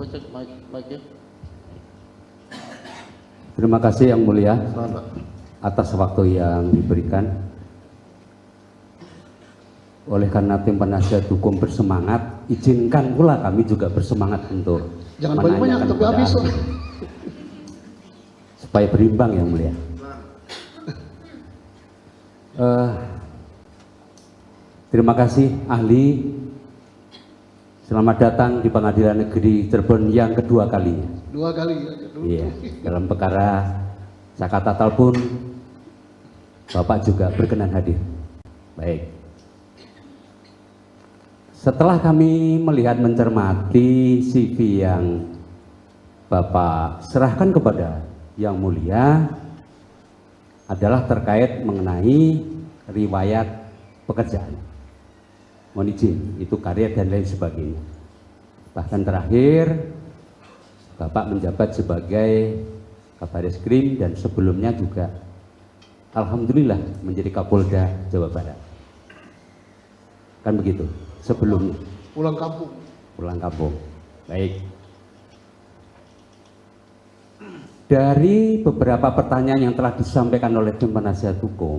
Coba cek mic-nya. Terima kasih Yang Mulia atas waktu yang diberikan. Oleh karena tim penasihat hukum bersemangat, izinkan pula kami juga bersemangat untuk jangan banyak-banyak tapi habis supaya berimbang Yang Mulia. Terima kasih ahli. Selamat datang di Pengadilan Negeri Cirebon yang kedua kalinya. Dua kali ya. Iya, dalam perkara Saka Tatal pun Bapak juga berkenan hadir. Baik. Setelah kami melihat mencermati CV yang Bapak serahkan kepada Yang Mulia adalah terkait mengenai riwayat pekerjaan. Mohon izin, itu karir dan lain sebagainya. Bahkan terakhir Bapak menjabat sebagai Kabareskrim dan sebelumnya juga alhamdulillah menjadi Kapolda Jawa Barat. Kan begitu sebelumnya. Pulang kampung. Pulang kampung. Baik. Dari beberapa pertanyaan yang telah disampaikan oleh tim penasihat hukum,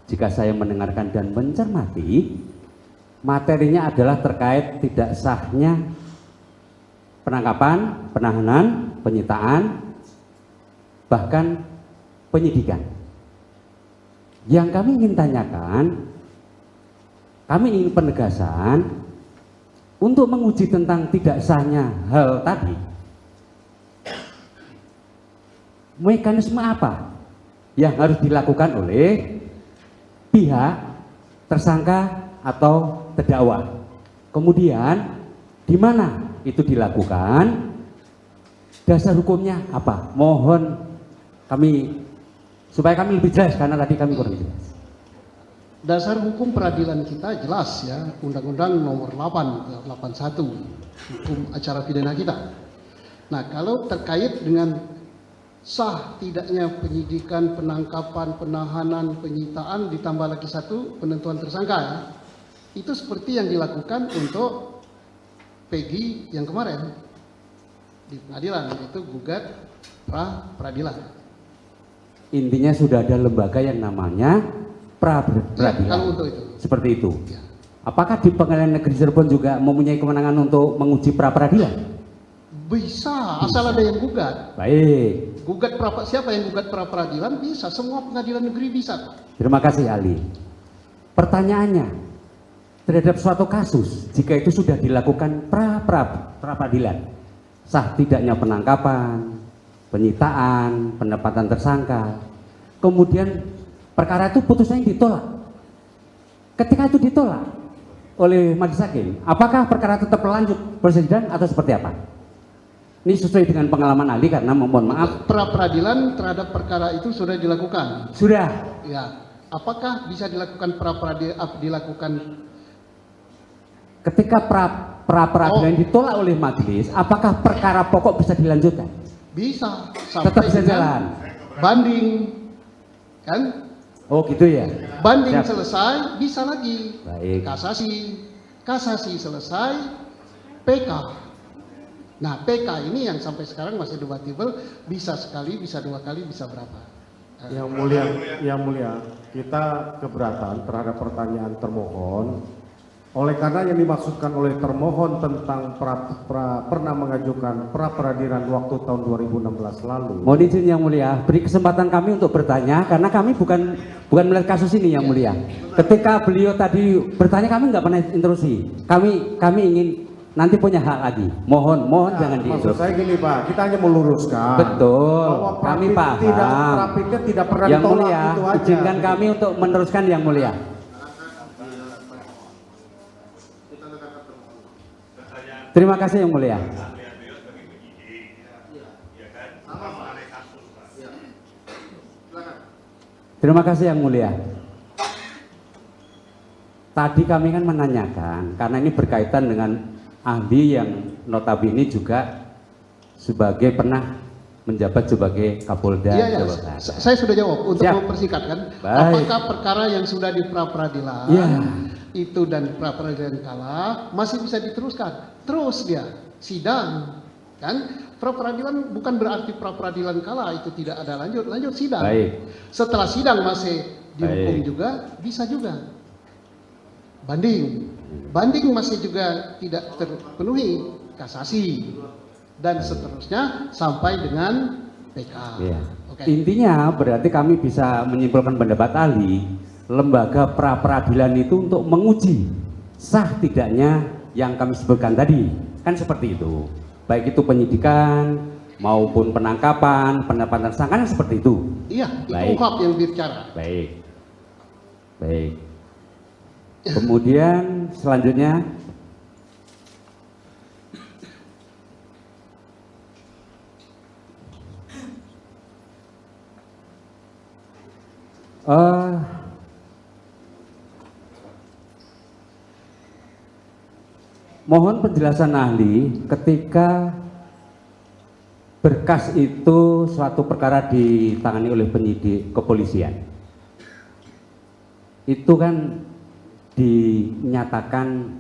jika saya mendengarkan dan mencermati, materinya adalah terkait tidak sahnya penangkapan, penahanan, penyitaan, bahkan penyidikan. Yang kami ingin tanyakan, kami ingin penegasan untuk menguji tentang tidak sahnya hal tadi. Mekanisme apa yang harus dilakukan oleh pihak tersangka atau terdakwa? Kemudian di mana itu dilakukan? Dasar hukumnya apa? Mohon kami supaya kami lebih jelas karena tadi kami kurang jelas. Dasar hukum peradilan kita jelas ya, Undang-Undang Nomor 81 Hukum Acara Pidana kita. Nah, kalau terkait dengan sah tidaknya penyidikan, penangkapan, penahanan, penyitaan ditambah lagi satu penentuan tersangka ya, itu seperti yang dilakukan untuk Peggy yang kemarin di pengadilan, yaitu gugat pra peradilan. Intinya sudah ada lembaga yang namanya pra peradilan. Ya, kalau untuk itu. Seperti itu. Ya. Apakah di Pengadilan Negeri Cirebon juga mempunyai kewenangan untuk menguji pra peradilan? Bisa, asal ada yang gugat. Baik. Gugat siapa yang gugat pra peradilan bisa, semua pengadilan negeri bisa. Terima kasih ahli. Pertanyaannya, terhadap suatu kasus jika itu sudah dilakukan pra peradilan, sah tidaknya penangkapan, penyitaan, penempatan tersangka, kemudian perkara itu putusannya ditolak. Ketika itu ditolak oleh majelis hakim, apakah perkara tetap lanjut proses sidang atau seperti apa? Ini sesuai dengan pengalaman ahli karena mohon maaf. Pra peradilan terhadap perkara itu sudah dilakukan. Sudah. Ya. Apakah bisa dilakukan dilakukan ketika pra peradilan ditolak oleh majelis, apakah perkara pokok bisa dilanjutkan? Bisa. Tetap bisa jalan. Banding, kan? Oh gitu ya. Banding Siap. selesai, bisa lagi. Baik. Kasasi selesai, PK. Nah, PK ini yang sampai sekarang masih debatable, bisa sekali, bisa dua kali, bisa berapa? Yang mulia, kita keberatan terhadap pertanyaan termohon. Oleh karena yang dimaksudkan oleh termohon tentang pernah mengajukan pra peradilan waktu tahun 2016 lalu. Mohon izin Yang Mulia, beri kesempatan kami untuk bertanya karena kami bukan melihat kasus ini Yang Mulia. Ketika beliau tadi bertanya kami nggak pernah interupsi. Kami ingin nanti punya hak lagi. Mohon Nah, jangan diinterupsi. maksud saya gini Pak, kita hanya meluruskan. Betul. Bahwa Kami paham. Prapiket tidak pernah Yang ditolak, Mulia, itu aja. izinkan kami untuk meneruskan Yang Mulia. Terima kasih Yang Mulia. Terima kasih Yang Mulia. Tadi kami kan menanyakan, karena ini berkaitan dengan ahli yang notabene juga pernah menjabat sebagai Kapolda Jawa Barat. Saya sudah jawab untuk Siap. mempersingkat kan. Baik. Apakah perkara yang sudah di pra peradilan itu dan pra peradilan kalah masih bisa diteruskan? Terus dia sidang Kan pra peradilan bukan berarti pra peradilan kalah itu tidak ada lanjut sidang. Baik. Setelah sidang masih dihukum Baik. juga bisa juga. Banding masih juga tidak terpenuhi, kasasi dan seterusnya sampai dengan PK. Iya. Oke. Intinya berarti kami bisa menyimpulkan pendapat ahli, lembaga pra peradilan itu untuk menguji sah tidaknya yang kami sebutkan tadi, kan seperti itu. Baik itu penyidikan maupun penangkapan, penetapan tersangka kan seperti itu. Iya, itu Baik. UHAP yang bicara. Baik. Baik. Kemudian selanjutnya mohon penjelasan ahli ketika berkas itu suatu perkara ditangani oleh penyidik kepolisian. Itu kan dinyatakan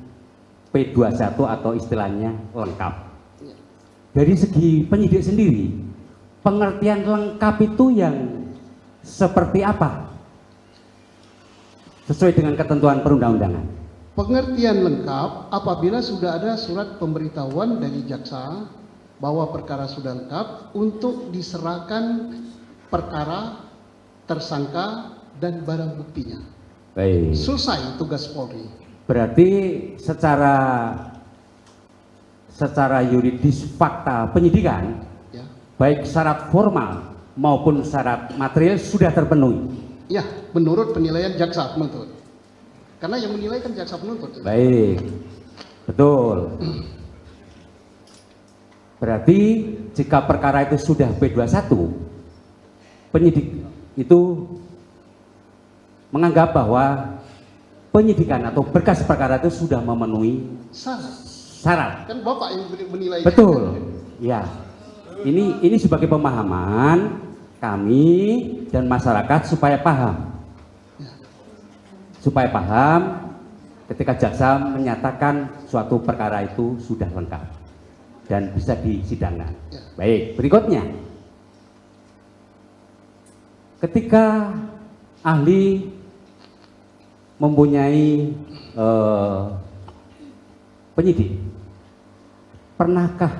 P21 atau istilahnya lengkap. Dari segi penyidik sendiri, pengertian lengkap itu yang seperti apa? Sesuai dengan ketentuan perundang-undangan. Pengertian lengkap apabila sudah ada surat pemberitahuan dari jaksa bahwa perkara sudah lengkap untuk diserahkan perkara, tersangka, dan barang buktinya. Baik. Selesai tugas Polri. Berarti secara yuridis fakta penyidikan, Ya, baik syarat formal maupun syarat material sudah terpenuhi. ya, menurut penilaian jaksa penuntut. Karena yang menilai kan jaksa penuntut. Baik, betul. Berarti jika perkara itu sudah P21, penyidik itu menganggap bahwa penyidikan atau berkas perkara itu sudah memenuhi Salah. syarat. Kan Bapak yang menilai. Betul. Ya. Ini sebagai pemahaman kami dan masyarakat supaya paham. Supaya paham ketika jaksa menyatakan suatu perkara itu sudah lengkap dan bisa disidangkan. Ya. Baik, berikutnya. Ketika ahli mempunyai penyidik, pernahkah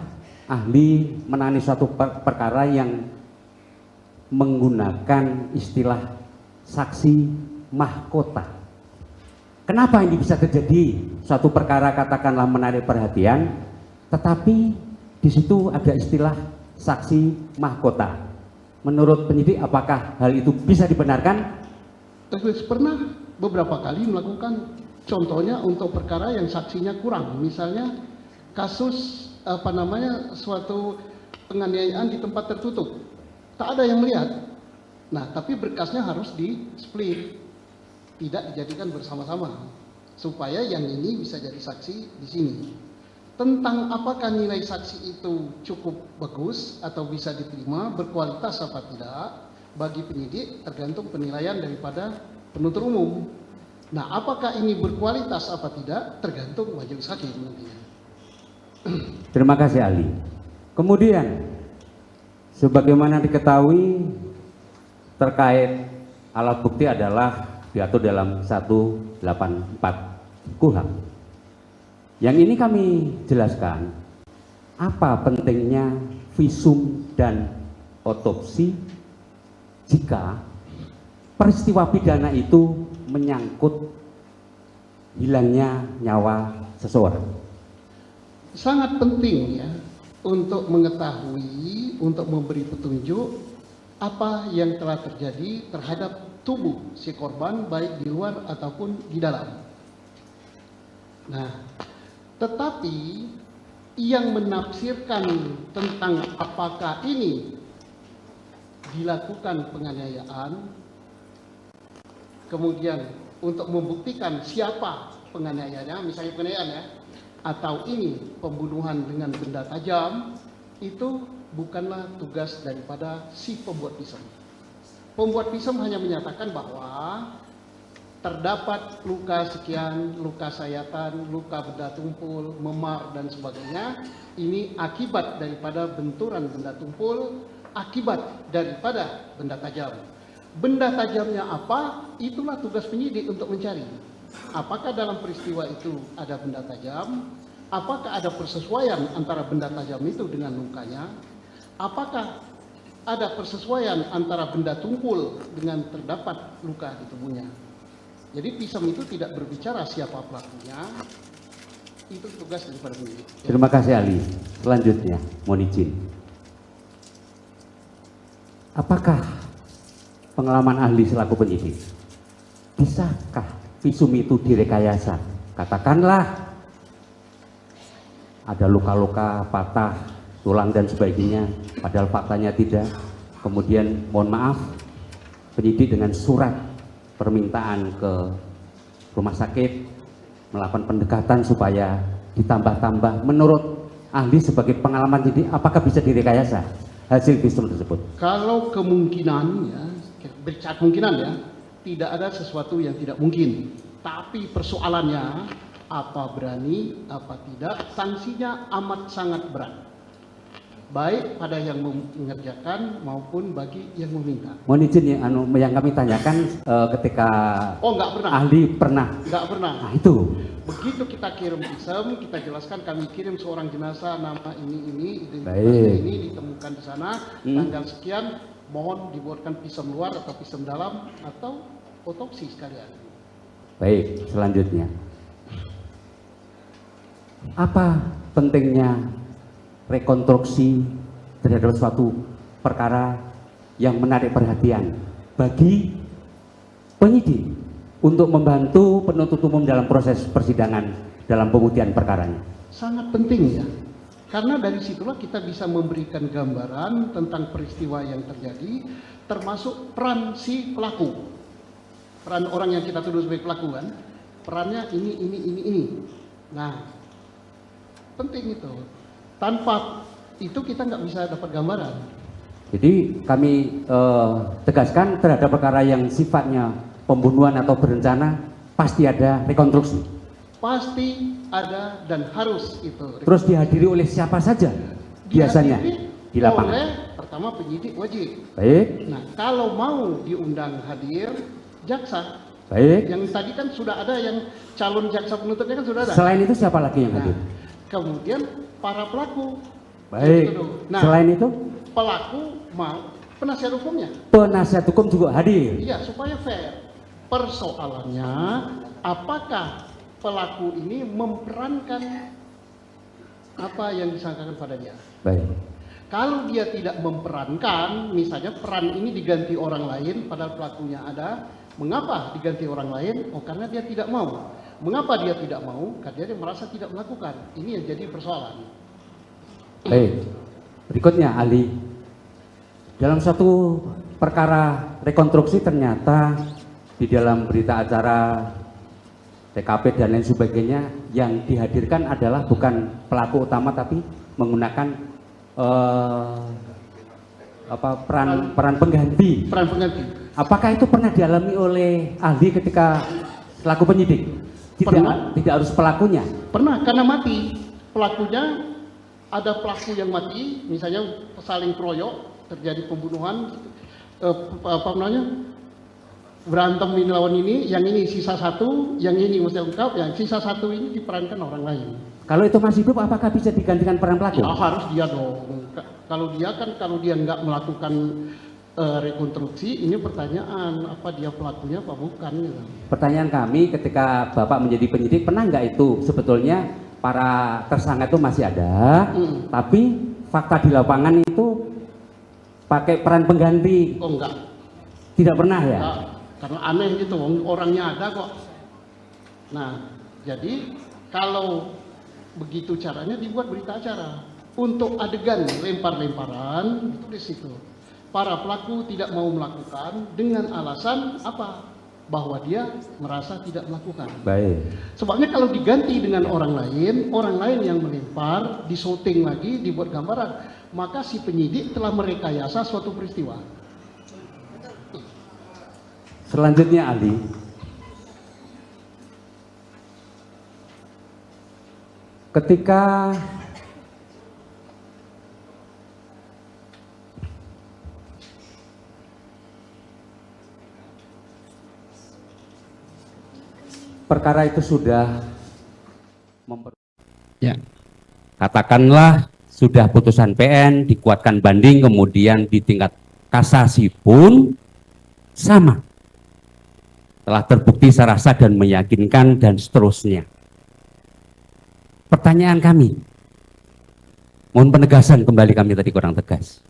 ahli menangani suatu perkara yang menggunakan istilah saksi mahkota? Kenapa ini bisa terjadi? Suatu perkara katakanlah menarik perhatian, tetapi di situ ada istilah saksi mahkota. Menurut penyidik, apakah hal itu bisa dibenarkan? Terus pernah beberapa kali melakukan, contohnya untuk perkara yang saksinya kurang, misalnya kasus suatu penganiayaan di tempat tertutup, tak ada yang melihat. Nah, tapi berkasnya harus di split, tidak dijadikan bersama-sama, supaya yang ini bisa jadi saksi di sini. Tentang apakah nilai saksi itu cukup bagus atau bisa diterima, berkualitas apa tidak, bagi penyidik tergantung penilaian daripada penuntut umum. Nah, apakah ini berkualitas apa tidak, tergantung majelis hakim nantinya. Terima kasih ahli. Kemudian, sebagaimana diketahui terkait alat bukti adalah diatur dalam 184 KUHP. Yang ini kami jelaskan apa pentingnya visum dan otopsi jika peristiwa pidana itu menyangkut hilangnya nyawa seseorang. Sangat penting ya untuk mengetahui, untuk memberi petunjuk apa yang telah terjadi terhadap tubuh si korban baik di luar ataupun di dalam. Nah, tetapi yang menafsirkan tentang apakah ini dilakukan penganiayaan, kemudian untuk membuktikan siapa penganiayaannya, misalnya penganiayaan ya, atau ini pembunuhan dengan benda tajam, itu bukanlah tugas daripada si pembuat visum. Pembuat visum hanya menyatakan bahwa terdapat luka sekian, luka sayatan, luka benda tumpul, memar dan sebagainya. Ini akibat daripada benturan benda tumpul, akibat daripada benda tajam. Benda tajamnya apa? Itulah tugas penyidik untuk mencari. Apakah dalam peristiwa itu ada benda tajam? Apakah ada persesuaian antara benda tajam itu dengan lukanya? Apakah ada persesuaian antara benda tumpul dengan terdapat luka di tubuhnya? Jadi pisam itu tidak berbicara siapa pelakunya, itu tugas daripada penyidik. Terima kasih ahli. Selanjutnya, mohon izin. Apakah pengalaman ahli selaku penyidik, bisakah visum itu direkayasa? Katakanlah ada luka-luka, patah, tulang dan sebagainya, padahal faktanya tidak. Kemudian mohon maaf, penyidik dengan surat permintaan ke rumah sakit melakukan pendekatan supaya ditambah-tambah. Menurut ahli sebagai pengalaman penyidik, apakah bisa direkayasa hasil visum tersebut? Kalau kemungkinan ya, berbicara kemungkinan ya, tidak ada sesuatu yang tidak mungkin. Tapi persoalannya, apa berani, apa tidak, sanksinya amat sangat berat. Baik pada yang mengerjakan maupun bagi yang meminta. Mohon izin yang kami tanyakan ketika nggak pernah. ahli pernah. Nggak pernah. Nah itu. Begitu kita kirim visum, kita jelaskan kami kirim seorang jenazah nama ini, identitas Baik. ini ditemukan di sana, tanggal sekian, mohon dibuatkan visum luar atau visum dalam atau otopsi sekalian. Baik, selanjutnya. Apa pentingnya rekonstruksi terhadap suatu perkara yang menarik perhatian bagi penyidik untuk membantu penuntut umum dalam proses persidangan dalam pembuktian perkaranya? Sangat penting ya, karena dari situlah kita bisa memberikan gambaran tentang peristiwa yang terjadi, termasuk peran si pelaku, peran orang yang kita tuduh sebagai pelaku kan, perannya ini. Nah, penting itu. Tanpa itu kita nggak bisa dapat gambaran. Jadi kami tegaskan terhadap perkara yang sifatnya pembunuhan atau berencana pasti ada rekonstruksi. Pasti ada dan harus itu. Terus dihadiri oleh siapa saja biasanya di lapangan? Oleh pertama penyidik wajib. Baik. Nah, kalau mau diundang hadir jaksa. Baik. Yang tadi kan sudah ada yang calon jaksa penuntutnya kan sudah ada. Selain itu siapa lagi yang hadir? Kemudian para pelaku. Baik. Nah, selain itu pelaku mau penasihat hukumnya. penasihat hukum juga hadir. Iya, supaya fair. Persoalannya, apakah pelaku ini memperankan apa yang disangkakan pada dia? Baik. Kalau dia tidak memperankan, misalnya peran ini diganti orang lain, padahal pelakunya ada. Mengapa diganti orang lain? Oh, karena dia tidak mau. Mengapa dia tidak mau? Karena dia merasa tidak melakukan. Ini yang jadi persoalan. Baik. Berikutnya ahli. Dalam suatu perkara rekonstruksi ternyata di dalam berita acara TKP dan lain sebagainya yang dihadirkan adalah bukan pelaku utama tapi menggunakan peran pengganti. Peran pengganti. Apakah itu pernah dialami oleh ahli ketika selaku penyidik? Tidak harus pelakunya. Pernah, karena mati. Pelakunya, ada pelaku yang mati, misalnya saling keroyok, terjadi pembunuhan, berantem ini lawan ini, yang ini sisa satu, yang ini mesti lengkap, yang sisa satu ini diperankan orang lain. Kalau itu masih hidup, apakah bisa digantikan peran pelaku? Ya harus dia dong. Kalau dia nggak melakukan rekonstruksi, ini pertanyaan apa dia pelakunya apa bukan? Gitu. Pertanyaan kami ketika Bapak menjadi penyidik, pernah nggak itu sebetulnya para tersangka itu masih ada, tapi fakta di lapangan itu pakai peran pengganti? Oh enggak. Tidak pernah ya? Enggak. Karena aneh gitu, orangnya ada kok. Nah, jadi kalau begitu caranya dibuat berita acara. Untuk adegan lempar-lemparan, itu di situ. Para pelaku tidak mau melakukan dengan alasan apa? Bahwa dia merasa tidak melakukan. Baik. Sebabnya kalau diganti dengan orang lain yang melempar, disyuting lagi, dibuat gambaran, maka si penyidik telah merekayasa suatu peristiwa. Selanjutnya ahli, ketika perkara itu sudah Ya. katakanlah sudah putusan PN, dikuatkan banding, kemudian di tingkat kasasi pun sama, telah terbukti secara sah dan meyakinkan dan seterusnya. Pertanyaan kami, mohon penegasan kembali, kami tadi kurang tegas.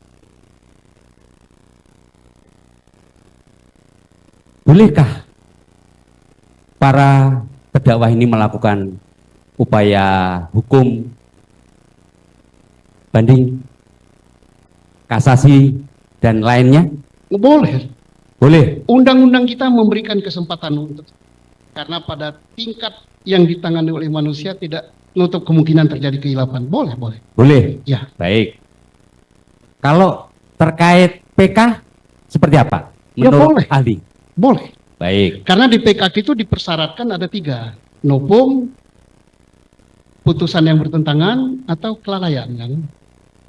Bolehkah para terdakwa ini melakukan upaya hukum banding, kasasi, dan lainnya? Boleh. Boleh. Undang-undang kita memberikan kesempatan untuk, karena pada tingkat yang ditangani oleh manusia tidak menutup kemungkinan terjadi kehilapan. Boleh, boleh. Boleh. Ya. Baik. Kalau terkait PK seperti apa? Ya, Menurut boleh. ahli. Boleh. Baik. Karena di PKK itu dipersyaratkan ada 3. Novum, putusan yang bertentangan, atau kelalaian. Kan?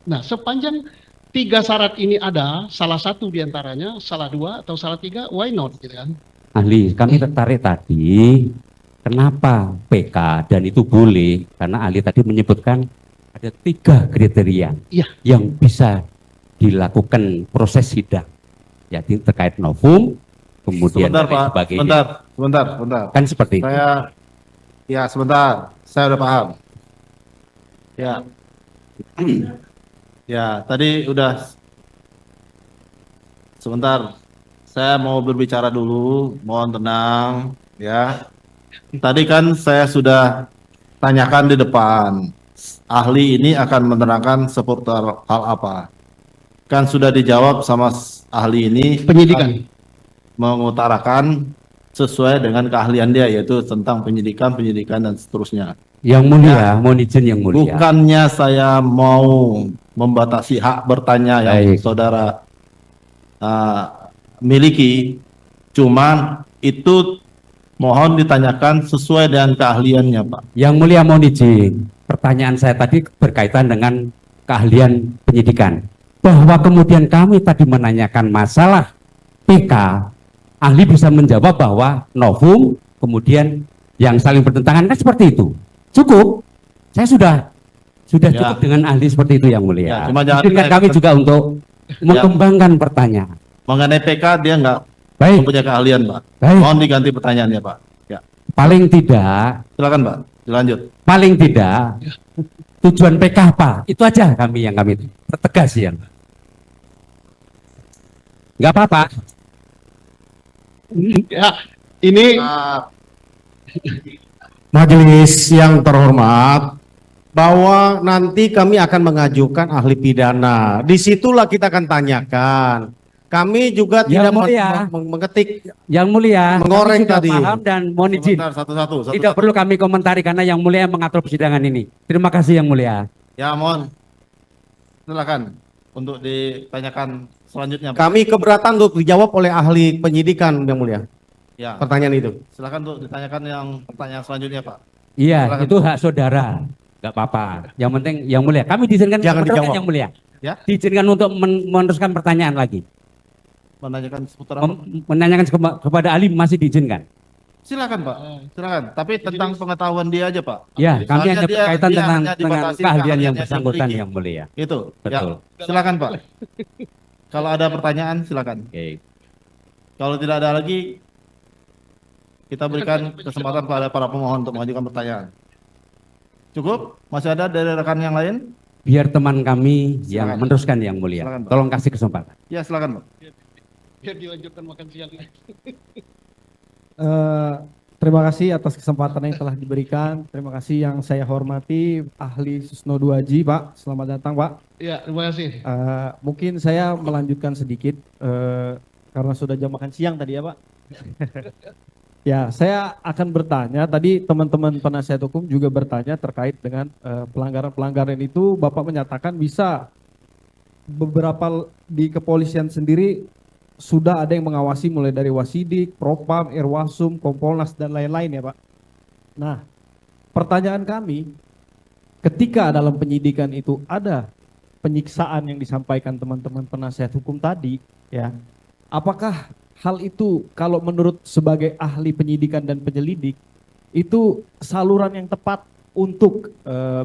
Nah, sepanjang 3 syarat ini ada, salah satu diantaranya, salah 2 atau salah 3, why not? Gitu kan? Ahli, kami tertarik tadi, kenapa PK dan itu boleh? Karena ahli tadi menyebutkan ada 3 kriteria Iya. yang bisa dilakukan proses sidang. Jadi terkait novum, kemudian Sebentar dan lain Pak, sebagainya. sebentar. Kan seperti itu. Sebentar, saya udah paham. Ya, ya tadi udah. Sebentar, saya mau berbicara dulu, mohon tenang, ya. Tadi kan saya sudah tanyakan di depan, ahli ini akan menerangkan seputar hal apa. Kan sudah dijawab sama ahli ini. Penyidikan. Mengutarakan sesuai dengan keahlian dia, yaitu tentang penyidikan dan seterusnya. Yang mulia, mohon izin yang mulia. Bukannya saya mau membatasi hak bertanya yang Baik. saudara miliki, cuman itu mohon ditanyakan sesuai dengan keahliannya, Pak. Yang mulia mohon izin. Pertanyaan saya tadi berkaitan dengan keahlian penyidikan. Bahwa kemudian kami tadi menanyakan masalah PK, ahli bisa menjawab bahwa novum, kemudian yang saling bertentangan, kan seperti itu. Cukup. Saya sudah Ya. cukup dengan ahli seperti itu yang mulia. Ya, cuma jangan Izinkan kami juga untuk mengembangkan pertanyaan. Mengenai PK dia nggak Baik, mempunyai keahlian, Pak. baik. Mohon diganti pertanyaannya, Pak. Ya, Paling tidak, silakan, Pak. Dilanjut. paling tidak tujuan PK apa? Itu aja kami tegas ya. Nggak apa-apa. Ya, ini Majelis yang terhormat, bahwa nanti kami akan mengajukan ahli pidana. Disitulah kita akan tanyakan. Kami juga Yang tidak mulia. mengetik. Yang mulia, Mengoreng kami sudah tadi. paham dan mohon izin. Sebentar, satu-satu. Tidak perlu kami komentari karena yang mulia yang mengatur persidangan ini. Terima kasih yang mulia. Ya, mohon. Silakan untuk ditanyakan selanjutnya, Pak. Kami keberatan untuk dijawab oleh ahli penyidikan yang mulia. Ya, Pertanyaan itu. silakan untuk ditanyakan yang pertanyaan selanjutnya, Pak. Iya, Silakan. itu hak saudara. Nggak apa-apa. Yang penting yang mulia. Kami diizinkan Jangan meneruskan dijawab. yang mulia. Ya, Diizinkan untuk meneruskan pertanyaan lagi. menanyakan seputar apa? Menanyakan kepada ahli masih diizinkan. Silakan, Pak. Silakan. Tapi tentang pengetahuan dia aja, Pak. Ya, kami Soalnya hanya dia- berkaitan dia dengan hanya dibatasi keahlian yang keahliannya bersangkutan dimiliki. yang mulia. Itu. Betul. Ya, silakan, Pak. Kalau ada pertanyaan, silakan. Oke. Kalau tidak ada lagi, kita berikan kesempatan pada para pemohon untuk mengajukan pertanyaan. Cukup? Masih ada dari rekan yang lain? Biar teman kami yang Silakan. meneruskan yang mulia. Silakan, Pak. Tolong kasih kesempatan. Ya, silakan, Pak. biar dilanjutkan makan siang. Terima kasih atas kesempatan yang telah diberikan. Terima kasih yang saya hormati ahli Susno 2Ji, Pak. Selamat datang, Pak. Ya, terima kasih. Mungkin saya melanjutkan sedikit karena sudah jam makan siang tadi ya, Pak. Ya, saya akan bertanya. Tadi teman-teman penasihat hukum juga bertanya terkait dengan pelanggaran-pelanggaran itu. Bapak menyatakan bisa beberapa di kepolisian sendiri sudah ada yang mengawasi mulai dari Wasidik, Propam, Irwasum, Kompolnas dan lain-lain ya, Pak. Nah, pertanyaan kami, ketika dalam penyidikan itu ada penyiksaan yang disampaikan teman-teman penasihat hukum tadi, ya, apakah hal itu kalau menurut sebagai ahli penyidikan dan penyelidik itu saluran yang tepat untuk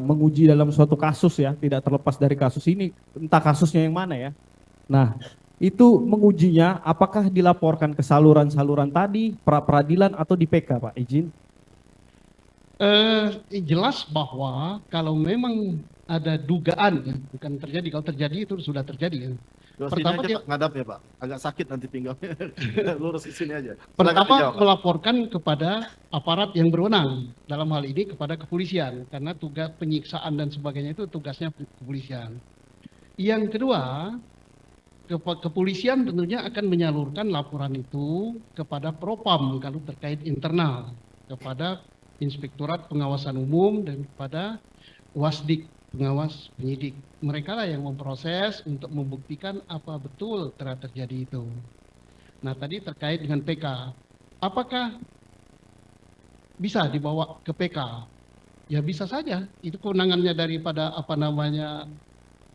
menguji dalam suatu kasus, ya, tidak terlepas dari kasus ini, entah kasusnya yang mana, ya. Nah, itu mengujinya apakah dilaporkan ke saluran-saluran tadi, pra peradilan atau di PK, Pak? Izin. Jelas bahwa kalau memang ada dugaan, ya, bukan terjadi, kalau terjadi itu sudah terjadi. Ya. Sini Pertama aja dia- Pak, ngadap ya Pak, agak sakit nanti pinggangnya. Lurus ke sini aja. Silakan Pertama dijawab, Pak. melaporkan kepada aparat yang berwenang, dalam hal ini kepada kepolisian, karena tugas penyiksaan dan sebagainya itu tugasnya kepolisian. Yang kedua, kepolisian tentunya akan menyalurkan laporan itu kepada Propam kalau terkait internal, kepada Inspektorat Pengawasan Umum dan kepada Wasdik, pengawas penyidik. Mereka lah yang memproses untuk membuktikan apa betul telah terjadi itu. Nah, tadi terkait dengan PK. Apakah bisa dibawa ke PK? Ya bisa saja. Itu kewenangannya daripada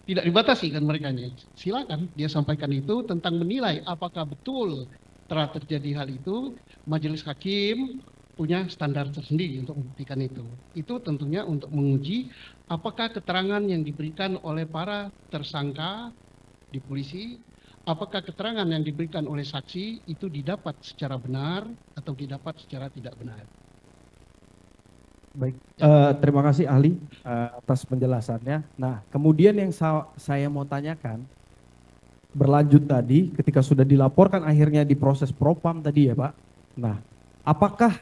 tidak dibatasi kan mereka nya. Silakan dia sampaikan itu tentang menilai apakah betul telah terjadi hal itu. Majelis hakim punya standar tersendiri untuk membuktikan itu. Itu tentunya untuk menguji apakah keterangan yang diberikan oleh para tersangka di polisi, apakah keterangan yang diberikan oleh saksi itu didapat secara benar atau didapat secara tidak benar. Baik, terima kasih ahli atas penjelasannya. Nah, kemudian yang saya mau tanyakan, berlanjut tadi ketika sudah dilaporkan akhirnya diproses Propam tadi ya Pak. Nah, apakah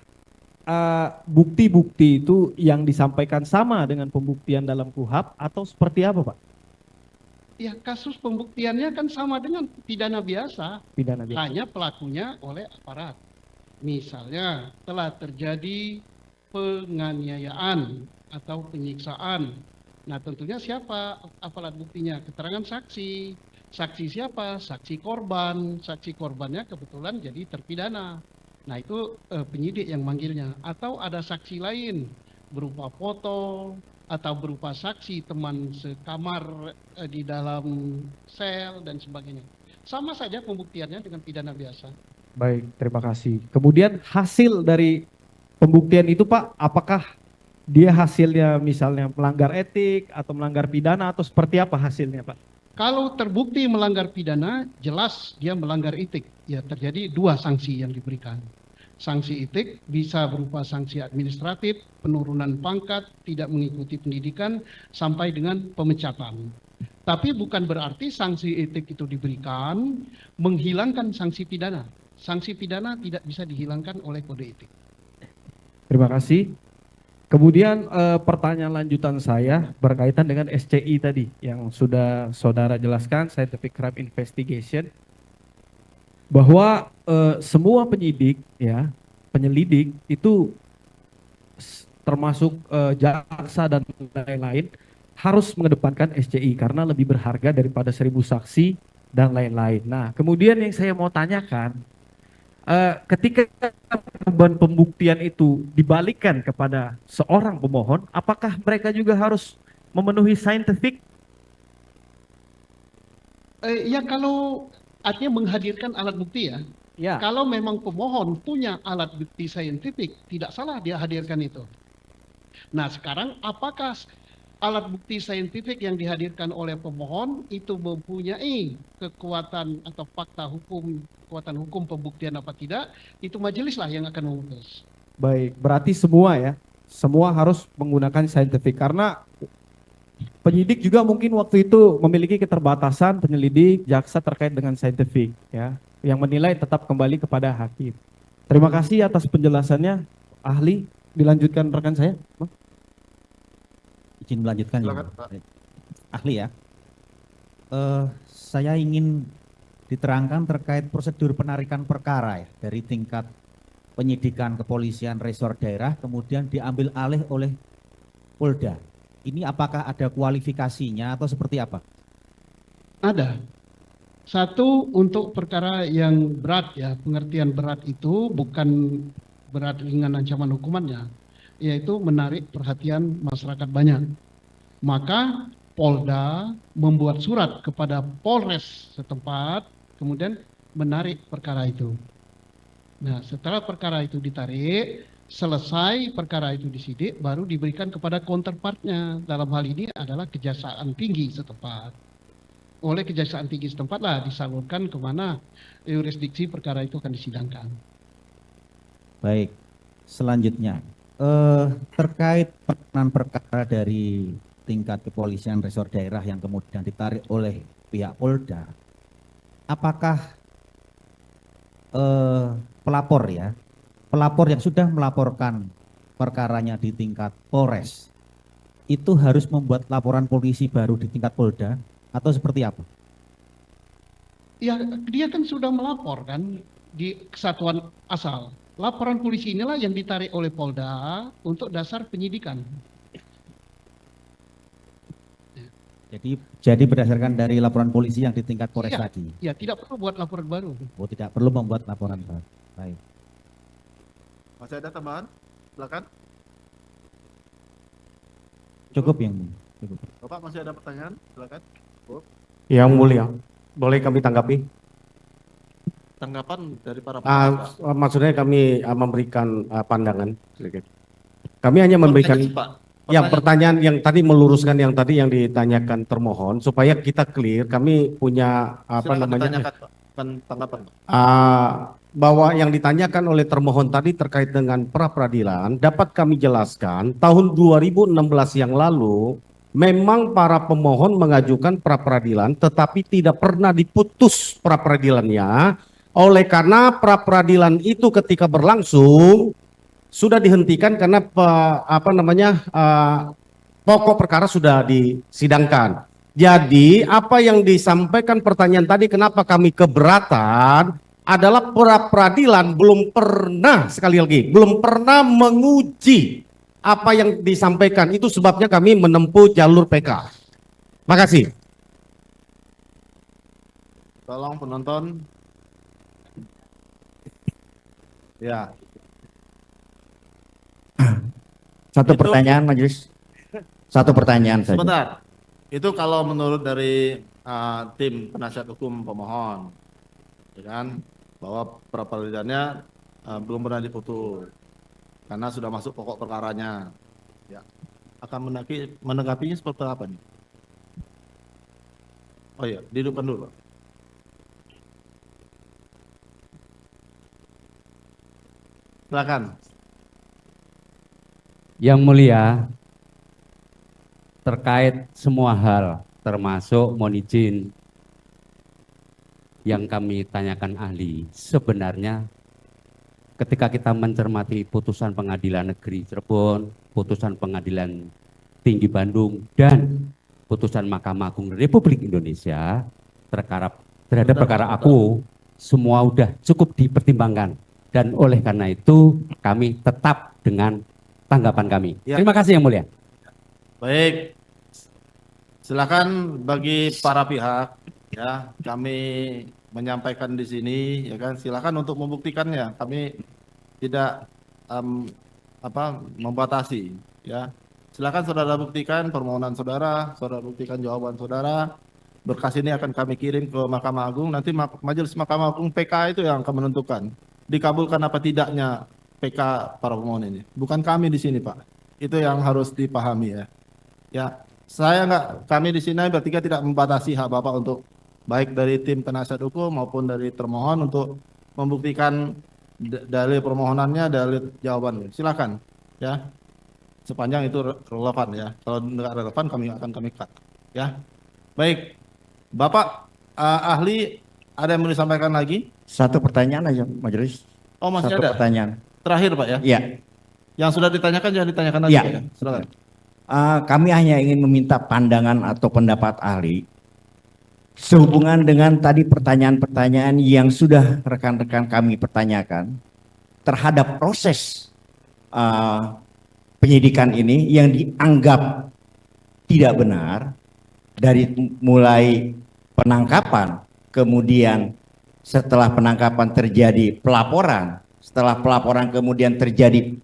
bukti-bukti itu yang disampaikan sama dengan pembuktian dalam KUHP atau seperti apa Pak? Ya, kasus pembuktiannya kan sama dengan pidana biasa, Pidana biasa. hanya pelakunya oleh aparat. Misalnya telah terjadi penganiayaan atau penyiksaan. Nah, tentunya siapa alat buktinya? Keterangan saksi. Saksi siapa? Saksi korban. Saksi korbannya kebetulan jadi terpidana. Nah, itu penyidik yang manggilnya. Atau ada saksi lain berupa foto atau berupa saksi teman sekamar di dalam sel dan sebagainya. Sama saja pembuktiannya dengan pidana biasa. Baik, terima kasih. Kemudian hasil dari pembuktian itu Pak, apakah dia hasilnya misalnya melanggar etik atau melanggar pidana atau seperti apa hasilnya Pak? Kalau terbukti melanggar pidana, jelas dia melanggar etik. Ya, terjadi dua sanksi yang diberikan. Sanksi etik bisa berupa sanksi administratif, penurunan pangkat, tidak mengikuti pendidikan, sampai dengan pemecatan. Tapi bukan berarti sanksi etik itu diberikan menghilangkan sanksi pidana. Sanksi pidana tidak bisa dihilangkan oleh kode etik. Terima kasih. Kemudian pertanyaan lanjutan saya berkaitan dengan SCI tadi yang sudah saudara jelaskan, Scientific Crime Investigation, bahwa semua penyidik, ya, penyelidik itu termasuk jaksa dan lain-lain harus mengedepankan SCI karena lebih berharga daripada 1000 saksi dan lain-lain. Nah, kemudian yang saya mau tanyakan, ketika beban pembuktian itu dibalikkan kepada seorang pemohon, apakah mereka juga harus memenuhi scientific? Ya, kalau artinya menghadirkan alat bukti ya. Ya. Kalau memang pemohon punya alat bukti saintifik, tidak salah dia hadirkan itu. Nah, sekarang apakah alat bukti saintifik yang dihadirkan oleh pemohon itu mempunyai kekuatan atau fakta hukum, kekuatan hukum pembuktian apa tidak, itu majelis lah yang akan memutus. Baik, berarti semua ya, semua harus menggunakan scientific karena penyidik juga mungkin waktu itu memiliki keterbatasan, penyelidik, jaksa terkait dengan scientific ya, yang menilai tetap kembali kepada hakim. Terima kasih atas penjelasannya, ahli. Dilanjutkan rekan saya. Izin melanjutkan ya, Silakan, Pak. ahli ya. Saya ingin diterangkan terkait prosedur penarikan perkara ya, dari tingkat penyidikan kepolisian resor daerah kemudian diambil alih oleh Polda. Ini apakah ada kualifikasinya atau seperti apa? Ada. Satu, untuk perkara yang berat ya, pengertian berat itu bukan berat ringan ancaman hukumannya, yaitu menarik perhatian masyarakat banyak. Maka Polda membuat surat kepada Polres setempat, kemudian menarik perkara itu. Nah, setelah perkara itu ditarik, selesai perkara itu disidik, baru diberikan kepada counterpartnya. Dalam hal ini adalah Kejaksaan Tinggi setempat. Oleh Kejaksaan Tinggi setempat lah disalurkan kemana yurisdiksi perkara itu akan disidangkan. Baik, selanjutnya terkait penanganan perkara dari tingkat kepolisian resor daerah yang kemudian ditarik oleh pihak Polda, apakah pelapor yang sudah melaporkan perkaranya di tingkat Polres itu harus membuat laporan polisi baru di tingkat Polda atau seperti apa? Ya, dia kan sudah melapor kan di kesatuan asal. Laporan polisi inilah yang ditarik oleh Polda untuk dasar penyidikan. Jadi berdasarkan dari laporan polisi yang di tingkat Polres Iya. tadi. Ya, tidak perlu buat laporan baru. Oh, tidak perlu membuat laporan baru. Baik. Masih ada tambahan? Silakan. Cukup yang cukup. Bapak masih ada pertanyaan? Silakan. Yang mulia, boleh kami tanggapi? Tanggapan dari para Maksudnya kami memberikan pandangan sedikit. Kami hanya memberikan yang pertanyaan yang tadi meluruskan yang tadi yang ditanyakan termohon supaya kita clear. Kami punya tanggapan. Bahwa yang ditanyakan oleh termohon tadi terkait dengan pra peradilan dapat kami jelaskan tahun 2016 yang lalu memang para pemohon mengajukan pra peradilan tetapi tidak pernah diputus pra peradilannya. Oleh karena pra peradilan itu ketika berlangsung sudah dihentikan karena pokok perkara sudah disidangkan. Jadi apa yang disampaikan pertanyaan tadi kenapa kami keberatan adalah pra peradilan belum pernah, sekali lagi, belum pernah menguji apa yang disampaikan. Itu sebabnya kami menempuh jalur PK. Makasih. Tolong penonton. Ya. Satu pertanyaan majelis. Satu pertanyaan saja. Sebentar. Itu kalau menurut dari tim penasihat hukum pemohon, ya kan, bahwa pra peradilannya belum pernah diputus karena sudah masuk pokok perkaranya. Ya. Akan menanggapinya seperti apa nih? Oh iya, dihidupkan dulu. Silakan. Yang mulia, terkait semua hal termasuk mohon izin yang kami tanyakan ahli, sebenarnya ketika kita mencermati putusan pengadilan negeri Cirebon, putusan pengadilan tinggi Bandung, dan putusan Mahkamah Agung Republik Indonesia terhadap perkara aku, semua sudah cukup dipertimbangkan. Dan oleh karena itu kami tetap dengan tanggapan kami. Ya. Terima kasih yang mulia. Baik, silakan bagi para pihak, ya kami menyampaikan di sini, ya kan, silakan untuk membuktikannya. Kami tidak membatasi, ya. Silakan saudara buktikan permohonan saudara, saudara buktikan jawaban saudara. Berkas ini akan kami kirim ke Mahkamah Agung. Nanti Majelis Mahkamah Agung PK itu yang akan menentukan dikabulkan apa tidaknya PK para pemohon ini. Bukan kami di sini, Pak. Itu yang harus dipahami ya. Ya, kami di sini bertiga tidak membatasi hak Bapak untuk baik dari tim penasihat hukum maupun dari termohon untuk membuktikan dalil permohonannya, dalil jawabannya. Silakan, ya. Sepanjang itu relevan ya. Kalau tidak relevan kami cut, ya. Baik, Bapak ahli ada yang mau disampaikan lagi? Satu pertanyaan aja majelis. Oh, masih Satu ada. pertanyaan. Terakhir, Pak ya. Iya. Yang sudah ditanyakan jangan ditanyakan lagi, Iya. Pak, ya. Silakan. Kami hanya ingin meminta pandangan atau pendapat ahli sehubungan dengan tadi pertanyaan-pertanyaan yang sudah rekan-rekan kami pertanyakan terhadap proses penyidikan ini yang dianggap tidak benar dari mulai penangkapan, kemudian setelah penangkapan terjadi pelaporan, setelah pelaporan kemudian terjadi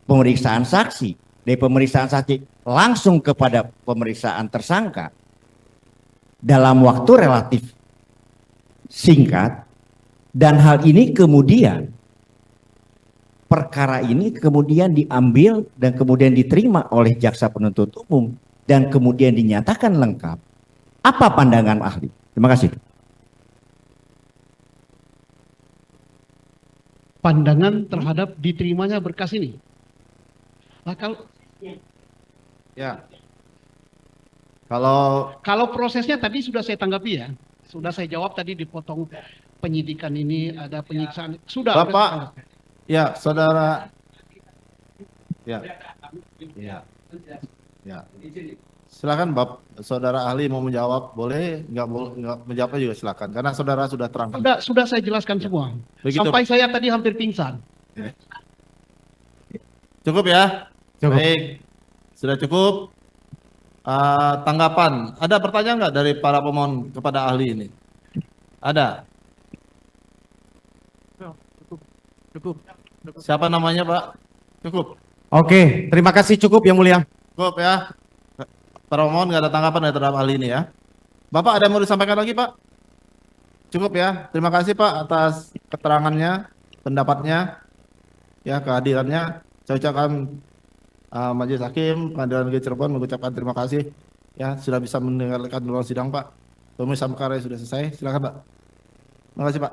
pemeriksaan saksi, dari pemeriksaan saksi langsung kepada pemeriksaan tersangka dalam waktu relatif singkat, dan hal ini kemudian perkara ini kemudian diambil dan kemudian diterima oleh jaksa penuntut umum dan kemudian dinyatakan lengkap. Apa pandangan ahli? Terima kasih. Pandangan terhadap diterimanya berkas ini. Nah, Ya. Kalau prosesnya tadi sudah saya tanggapi ya, sudah saya jawab tadi, dipotong penyidikan ini, ada penyiksaan, sudah. Bapak, ya, saudara, ya, ya, ya. Silakan saudara ahli mau menjawab, boleh, nggak menjawabnya juga silakan, karena saudara sudah terangkan. Sudah saya jelaskan semua. Begitu, Sampai saya tadi hampir pingsan. Cukup ya? Cukup. Baik, sudah cukup. Tanggapan, ada pertanyaan nggak dari para pemohon kepada ahli ini? Ada? Cukup. Siapa namanya, Pak? Cukup. Oke, terima kasih, cukup Yang Mulia. Cukup ya. Para pemohon nggak ada tanggapan terhadap ahli ini ya. Bapak ada yang mau disampaikan lagi, Pak? Cukup ya. Terima kasih, Pak, atas keterangannya, pendapatnya, ya, kehadirannya. Saya ucapkan Majelis Hakim Pengadilan Negeri Cirebon mengucapkan terima kasih ya sudah bisa mendengarkan ruang sidang, Pak. Pemeriksaan perkara sudah selesai. Silakan, Pak. Terima kasih, Pak.